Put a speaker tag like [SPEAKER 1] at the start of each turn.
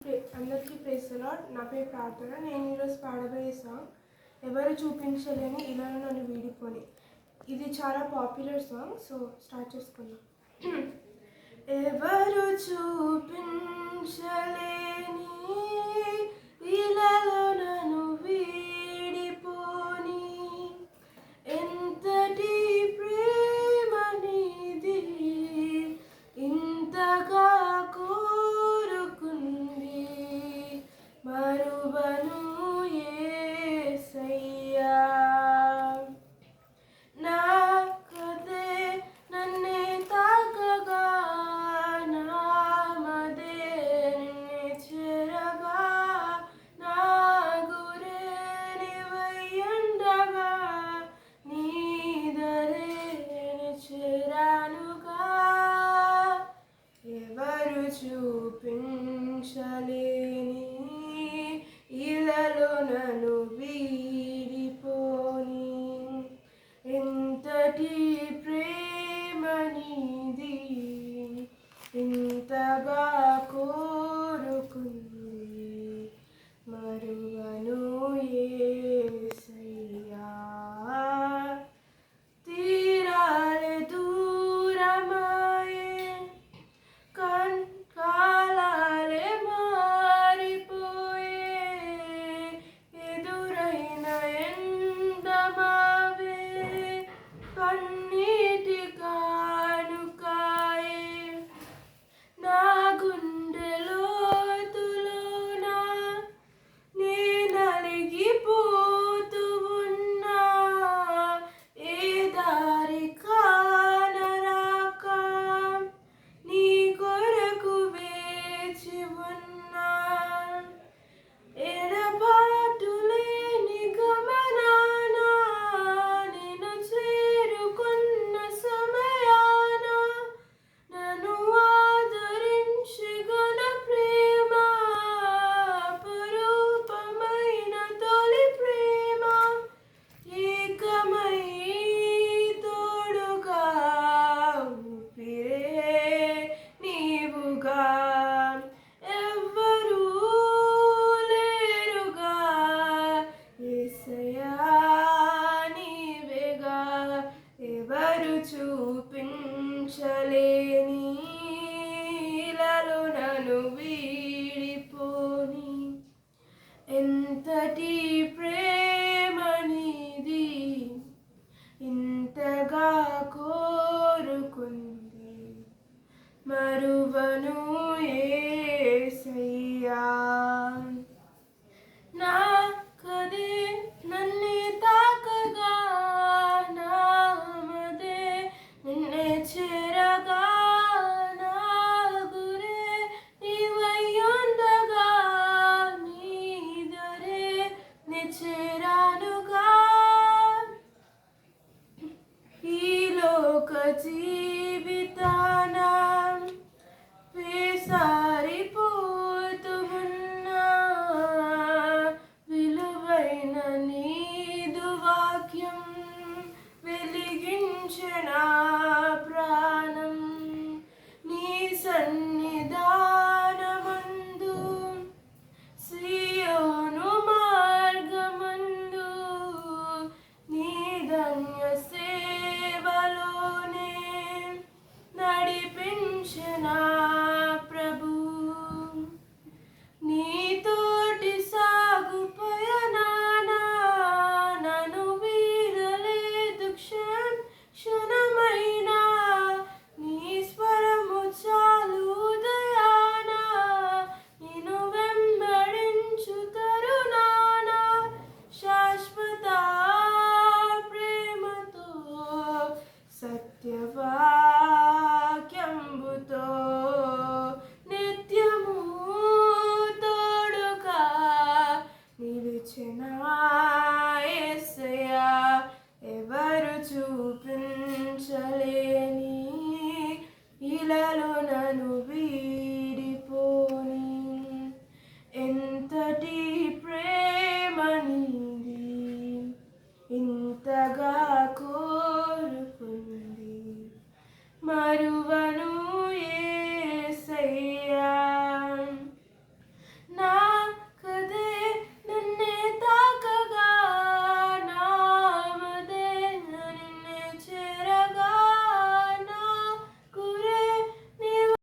[SPEAKER 1] అందరికీ praise the lord. నా పేరు ప్రార్థన. నేను ఈరోజు పాడబోయే సాంగ్ ఎవరు చూపించలేని ఇలా నన్ను వీడిపోని. ఇది చాలా పాపులర్ సాంగ్. సో స్టార్ట్ చేసుకుందాం. ఎవరు చూపించలేని ఇలాలో నన్ను వీడిపోని, ఎంతటి ప్రేమ నీది ఇంతగా కోరుకుంది, మరువను యేసయ్యా. నా కథే నన్నే తాకగా, నా మదే నిన్నే చేరగా, నా గురే నీవయ్యుండగా, నీ దరే చేరానుగా. ఎవరు చూపించలేని ఇలాలో నన్ను